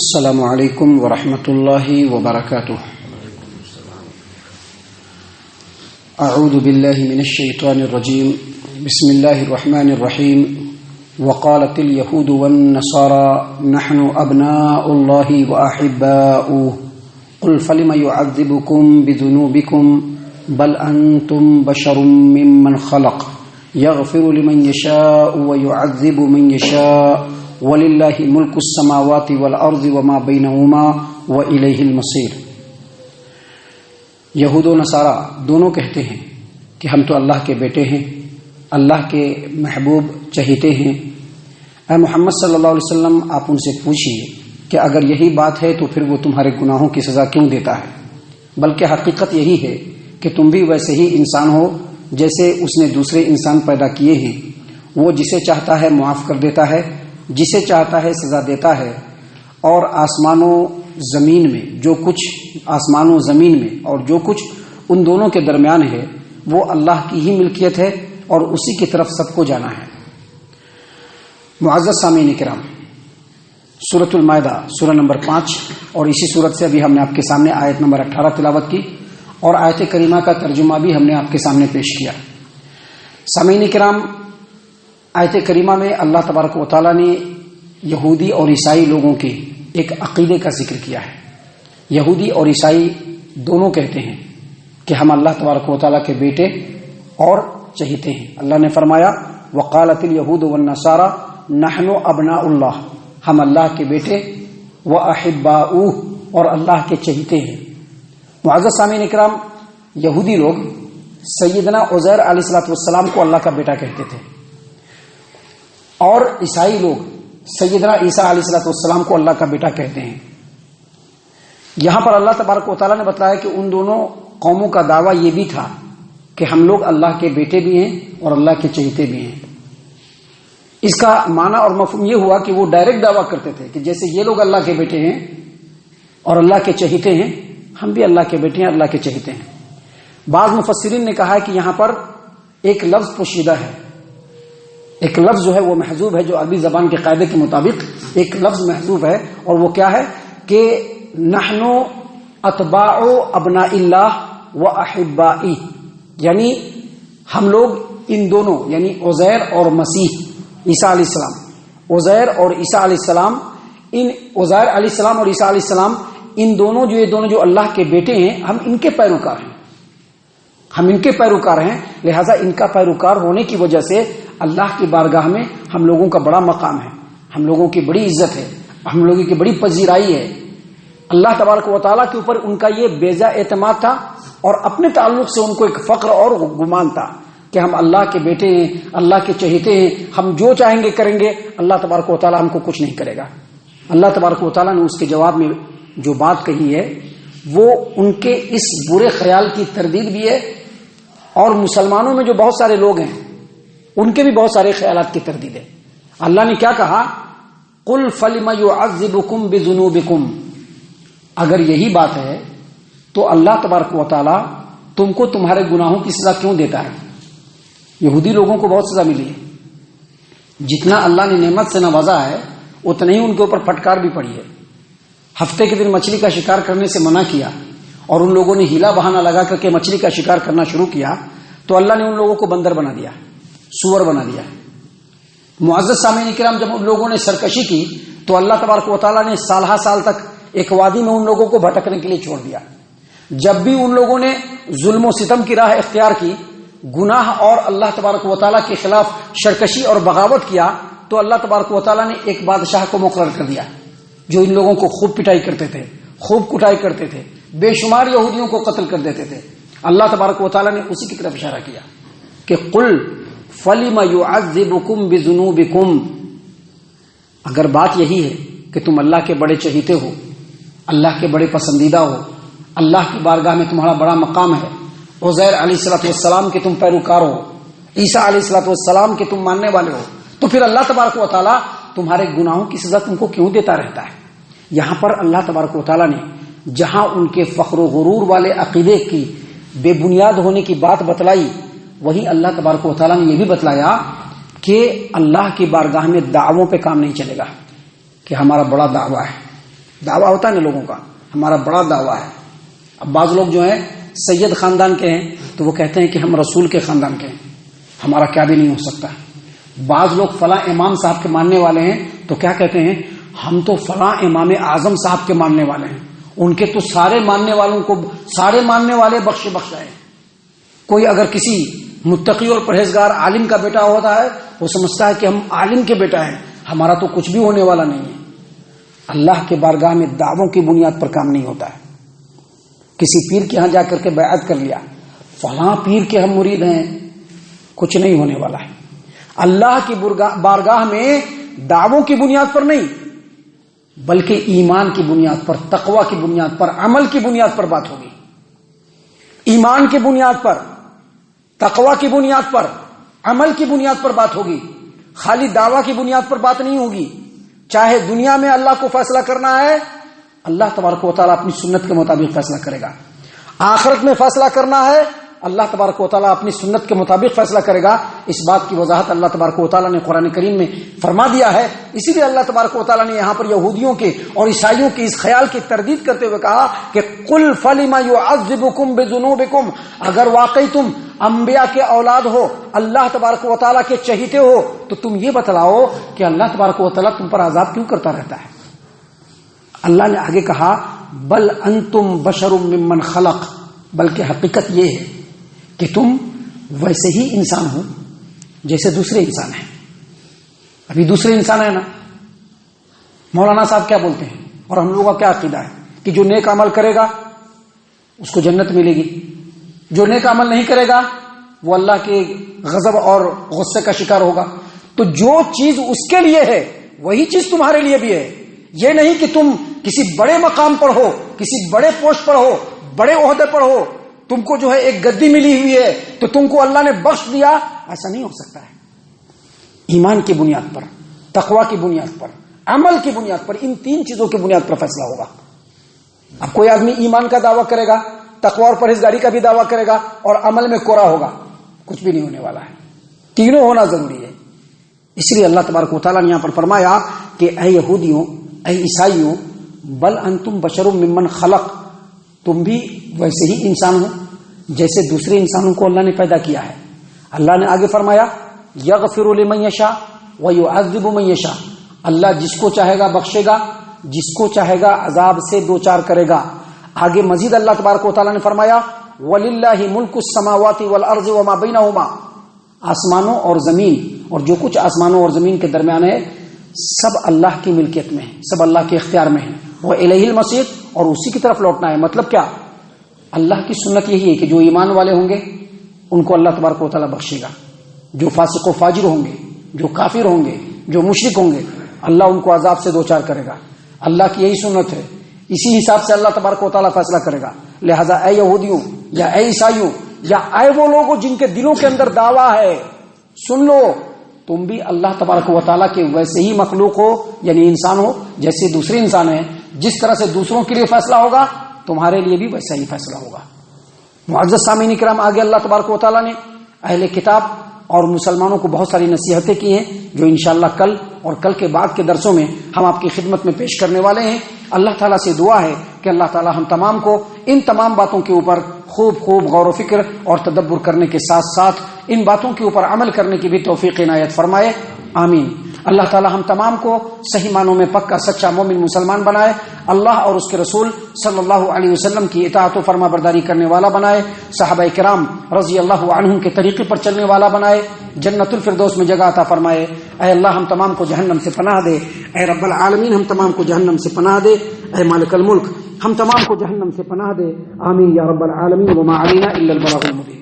السلام علیکم ورحمۃ اللہ وبرکاتہ۔ اعوذ باللہ من الشیطان الرجیم، بسم اللہ الرحمن الرحیم۔ وقالت اليہود والنصارى نحن ابناء اللہ واحباؤہ قل فلم يعذبكم بذنوبكم بل انتم بشر ممن خلق یغفر لمن یشاء ویعذب من یشاء وَلِلَّهِ مُلْكُ السَّمَاوَاتِ وَالْأَرْضِ وَمَا بَيْنَهُمَا وَإِلَيْهِ الْمَصِيرُ۔ یہود و نصارہ دونوں کہتے ہیں کہ ہم تو اللہ کے بیٹے ہیں، اللہ کے محبوب چہیتے ہیں۔ اے محمد صلی اللہ علیہ وسلم، آپ ان سے پوچھئے کہ اگر یہی بات ہے تو پھر وہ تمہارے گناہوں کی سزا کیوں دیتا ہے؟ بلکہ حقیقت یہی ہے کہ تم بھی ویسے ہی انسان ہو جیسے اس نے دوسرے انسان پیدا کیے ہیں۔ وہ جسے چاہتا ہے معاف کر دیتا ہے، جسے چاہتا ہے سزا دیتا ہے، اور آسمان و زمین میں اور جو کچھ ان دونوں کے درمیان ہے وہ اللہ کی ہی ملکیت ہے اور اسی کی طرف سب کو جانا ہے۔ معزز سامعین کرام، سورۃ المائدہ سورہ نمبر 5 اور اسی سورت سے ابھی ہم نے آپ کے سامنے آیت نمبر 18 تلاوت کی اور آیت کریمہ کا ترجمہ بھی ہم نے آپ کے سامنے پیش کیا۔ سامعین کرام، آیت کریمہ میں اللہ تبارک و تعالیٰ نے یہودی اور عیسائی لوگوں کے ایک عقیدے کا ذکر کیا ہے۔ یہودی اور عیسائی دونوں کہتے ہیں کہ ہم اللہ تبارک و تعالیٰ کے بیٹے اور چہیتے ہیں۔ اللہ نے فرمایا وقالت الیہود والنصارى نحن ابناء اللہ، ہم اللہ کے بیٹے واحباؤہ اور اللہ کے چہیتے ہیں۔ معزز سامعین اکرام، یہودی لوگ سیدنا عزیر علیہ السلام کو اللہ کا بیٹا کہتے تھے اور عیسائی لوگ سیدنا عیسیٰ علیہ السلام کو اللہ کا بیٹا کہتے ہیں۔ یہاں پر اللہ تبارک و تعالیٰ نے بتلایا کہ ان دونوں قوموں کا دعویٰ یہ بھی تھا کہ ہم لوگ اللہ کے بیٹے بھی ہیں اور اللہ کے چہیتے بھی ہیں۔ اس کا معنی اور مفہوم یہ ہوا کہ وہ ڈائریکٹ دعویٰ کرتے تھے کہ جیسے یہ لوگ اللہ کے بیٹے ہیں اور اللہ کے چہیتے ہیں، ہم بھی اللہ کے بیٹے ہیں، اللہ کے چہیتے ہیں۔ بعض مفسرین نے کہا ہے کہ یہاں پر ایک لفظ پوشیدہ ہے، ایک لفظ جو ہے وہ محذوف ہے، جو عربی زبان کے قاعدے کے مطابق ایک لفظ محذوف ہے، اور وہ کیا ہے کہ نحن اتباع ابناء اللہ و احبائی، یعنی ہم لوگ ان دونوں یعنی عزیر اور مسیح عیسیٰ علیہ السلام، عزیر اور عیسیٰ علیہ السلام، عزیر علیہ السلام اور عیسیٰ علیہ السلام یہ دونوں جو اللہ کے بیٹے ہیں، ہم ان کے پیروکار ہیں، لہذا ان کا پیروکار ہونے کی وجہ سے اللہ کی بارگاہ میں ہم لوگوں کا بڑا مقام ہے، ہم لوگوں کی بڑی عزت ہے، ہم لوگوں کی بڑی پذیرائی ہے۔ اللہ تبارک و تعالیٰ کے اوپر ان کا یہ بیجا اعتماد تھا اور اپنے تعلق سے ان کو ایک فخر اور گمان تھا کہ ہم اللہ کے بیٹے ہیں، اللہ کے چہیتے ہیں، ہم جو چاہیں گے کریں گے، اللہ تبارک و تعالیٰ ہم کو کچھ نہیں کرے گا۔ اللہ تبارک و تعالیٰ نے اس کے جواب میں جو بات کہی ہے وہ ان کے اس برے خیال کی تردید بھی ہے، اور مسلمانوں میں جو بہت سارے لوگ ہیں ان کے بھی بہت سارے خیالات کی تردید ہے۔ اللہ نے کیا کہا؟ قل فلم يعذبكم بذنوبكم، اگر یہی بات ہے تو اللہ تبارک و تعالی تم کو تمہارے گناہوں کی سزا کیوں دیتا ہے؟ یہودی لوگوں کو بہت سزا ملی ہے، جتنا اللہ نے نعمت سے نوازا ہے اتنا ہی ان کے اوپر پھٹکار بھی پڑی ہے۔ ہفتے کے دن مچھلی کا شکار کرنے سے منع کیا اور ان لوگوں نے ہیلا بہانہ لگا کر کے مچھلی کا شکار کرنا شروع کیا تو اللہ نے ان لوگوں کو بندر بنا دیا، سور بنا دیا۔ معزز سامعین کرام، جب ان لوگوں نے سرکشی کی تو اللہ تبارک و تعالیٰ نے سالہ سال تک ایک وادی میں ان لوگوں کو بھٹکنے کے لیے چھوڑ دیا۔ جب بھی ان لوگوں نے ظلم و ستم کی راہ اختیار کی، گناہ اور اللہ تبارک و تعالیٰ کے خلاف سرکشی اور بغاوت کیا، تو اللہ تبارک و تعالیٰ نے ایک بادشاہ کو مقرر کر دیا جو ان لوگوں کو خوب پٹائی کرتے تھے، خوب کٹائی کرتے تھے، بے شمار یہودیوں کو قتل کر دیتے تھے۔ اللہ تبارک و تعالیٰ نے اسی کی طرف اشارہ کیا کہ قل فلم يعذبكم بذنوبكم، اگر بات یہی ہے کہ تم اللہ کے بڑے چہیتے ہو، اللہ کے بڑے پسندیدہ ہو، اللہ کی بارگاہ میں تمہارا بڑا مقام ہے، عزیر علیہ السلام کے تم پیروکار ہو، عیسیٰ علیہ السلام کے تم ماننے والے ہو، تو پھر اللہ تبارک و تعالیٰ تمہارے گناہوں کی سزا تم کو کیوں دیتا رہتا ہے؟ یہاں پر اللہ تبارک و تعالیٰ نے جہاں ان کے فخر و غرور والے عقیدے کی بے بنیاد ہونے کی بات بتلائی، وہیں اللہ تبارک و تعالیٰ نے یہ بھی بتلایا کہ اللہ کی بارگاہ میں دعووں پہ کام نہیں چلے گا کہ ہمارا بڑا دعویٰ ہے، دعویٰ ہوتا ہے نا لوگوں کا، ہمارا بڑا دعویٰ ہے. اب بعض لوگ جو ہیں سید خاندان کے ہیں تو وہ کہتے ہیں کہ ہم رسول کے خاندان کے ہیں، ہمارا کیا بھی نہیں ہو سکتا. بعض لوگ فلاں امام صاحب کے ماننے والے ہیں تو کیا کہتے ہیں، ہم تو فلاں امام اعظم صاحب کے ماننے والے ہیں، ان کے تو سارے ماننے والوں کو سارے ماننے والے بخشائے. کوئی اگر کسی متقی اور پرہیزگار عالم کا بیٹا ہوتا ہے وہ سمجھتا ہے کہ ہم عالم کے بیٹا ہیں، ہمارا تو کچھ بھی ہونے والا نہیں ہے. اللہ کے بارگاہ میں دعووں کی بنیاد پر کام نہیں ہوتا ہے. کسی پیر کے ہاں جا کر کے بیعت کر لیا، فلاں پیر کے ہم مرید ہیں، کچھ نہیں ہونے والا ہے. اللہ کی بارگاہ میں دعووں کی بنیاد پر نہیں بلکہ ایمان کی بنیاد پر، تقوی کی بنیاد پر، عمل کی بنیاد پر بات ہوگی. ایمان کی بنیاد پر، تقوی کی بنیاد پر، عمل کی بنیاد پر بات ہوگی. خالی دعویٰ کی بنیاد پر بات نہیں ہوگی. چاہے دنیا میں اللہ کو فیصلہ کرنا ہے، اللہ تبارک و تعالیٰ اپنی سنت کے مطابق فیصلہ کرے گا. آخرت میں فیصلہ کرنا ہے، اللہ تبارک و تعالیٰ اپنی سنت کے مطابق فیصلہ کرے گا. اس بات کی وضاحت اللہ تبارک و تعالیٰ نے قرآن کریم میں فرما دیا ہے. اسی لیے اللہ تبارک و تعالیٰ نے یہاں پر یہودیوں کے اور عیسائیوں کے اس خیال کی تردید کرتے ہوئے کہا کہ قل فلم یعذبکم بذنوبکم، اگر واقعی تم انبیاء کے اولاد ہو، اللہ تبارک و تعالیٰ کے چہیتے ہو، تو تم یہ بتلاؤ کہ اللہ تبارک و تعالیٰ تم پر عذاب کیوں کرتا رہتا ہے. اللہ نے آگے کہا بل انتم بشر ممن خلق، بلکہ حقیقت یہ ہے کہ تم ویسے ہی انسان ہو جیسے دوسرے انسان ہیں. ابھی دوسرے انسان ہیں نا. مولانا صاحب کیا بولتے ہیں اور ہم لوگوں کا کیا عقیدہ ہے کہ جو نیک عمل کرے گا اس کو جنت ملے گی، جو نیک عمل نہیں کرے گا وہ اللہ کے غضب اور غصے کا شکار ہوگا. تو جو چیز اس کے لیے ہے وہی چیز تمہارے لیے بھی ہے. یہ نہیں کہ تم کسی بڑے مقام پر ہو، کسی بڑے پوسٹ پر ہو، بڑے عہدے پر ہو، تم کو جو ہے ایک گدی ملی ہوئی ہے تو تم کو اللہ نے بخش دیا، ایسا نہیں ہو سکتا ہے. ایمان کی بنیاد پر، تقوی کی بنیاد پر، عمل کی بنیاد پر، ان تین چیزوں کی بنیاد پر فیصلہ ہوگا. اب کوئی آدمی ایمان کا دعویٰ کرے گا، تقوی اور پرہیزگاری کا بھی دعویٰ کرے گا اور عمل میں کوڑا ہوگا، کچھ بھی نہیں ہونے والا ہے. تینوں ہونا ضروری ہے. اس لیے اللہ تبارک و تعالیٰ نے یہاں پر فرمایا کہ اے یہودیوں، اے عیسائیوں، بل انتم بشر ممن خلق، تم بھی ویسے ہی انسان ہو جیسے دوسرے انسانوں کو اللہ نے پیدا کیا ہے. اللہ نے آگے فرمایا یغفر لمن یشاء ویعذب من یشاء، اللہ جس کو چاہے گا بخشے گا، جس کو چاہے گا عذاب سے دوچار کرے گا. آگے مزید اللہ تبارک و تعالیٰ نے فرمایا وَلِلَّهِ مُلْكُ السَّمَاوَاتِ وَالْأَرْضِ وَمَا بَيْنَهُمَا، آسمانوں اور زمین اور جو کچھ آسمانوں اور زمین کے درمیان ہے سب اللہ کی ملکیت میں ہے، سب اللہ کے اختیار میں ہے. وَإِلَيْهِ الْمَصِيرُ، اور اسی کی طرف لوٹنا ہے. مطلب کیا؟ اللہ کی سنت یہی ہے کہ جو ایمان والے ہوں گے ان کو اللہ تبارک و تعالیٰ بخشے گا. جو فاسق و فاجر ہوں گے، جو کافر ہوں گے، جو مشرک ہوں گے، اللہ ان کو عذاب سے دوچار کرے گا. اللہ کی یہی سنت ہے، اسی حساب سے اللہ تبارک و تعالیٰ فیصلہ کرے گا. لہذا اے یہودیوں یا اے عیسائیوں یا اے وہ لوگوں جن کے دلوں کے اندر دعویٰ ہے، سن لو تم بھی اللہ تبارک و تعالیٰ کے ویسے ہی مخلوق ہو، یعنی انسان ہو جیسے دوسرے انسان ہیں. جس طرح سے دوسروں کے لیے فیصلہ ہوگا تمہارے لیے بھی ویسا ہی فیصلہ ہوگا. معزز سامعین کرام، آگے اللہ تبارک و تعالیٰ نے اہل کتاب اور مسلمانوں کو بہت ساری نصیحتیں کی ہیں جو انشاءاللہ کل اور کل کے بعد کے درسوں میں ہم آپ کی خدمت میں پیش کرنے والے ہیں. اللہ تعالیٰ سے دعا ہے کہ اللہ تعالیٰ ہم تمام کو ان تمام باتوں کے اوپر خوب غور و فکر اور تدبر کرنے کے ساتھ ساتھ ان باتوں کے اوپر عمل کرنے کی بھی توفیق عنایت فرمائے. آمین. اللہ تعالیٰ ہم تمام کو صحیح معنوں میں پکا سچا مومن مسلمان بنائے، اللہ اور اس کے رسول صلی اللہ علیہ وسلم کی اطاعت و فرما برداری کرنے والا بنائے، صحابہ کرام رضی اللہ عنہم کے طریقے پر چلنے والا بنائے، جنت الفردوس میں جگہ عطا فرمائے. اے اللہ ہم تمام کو جہنم سے پناہ دے. اے رب العالمین ہم تمام کو جہنم سے پناہ دے. اے مالک الملک ہم تمام کو جہنم سے پناہ دے. آمین یا رب العالمین. وما علینا الا البلاغ المبین.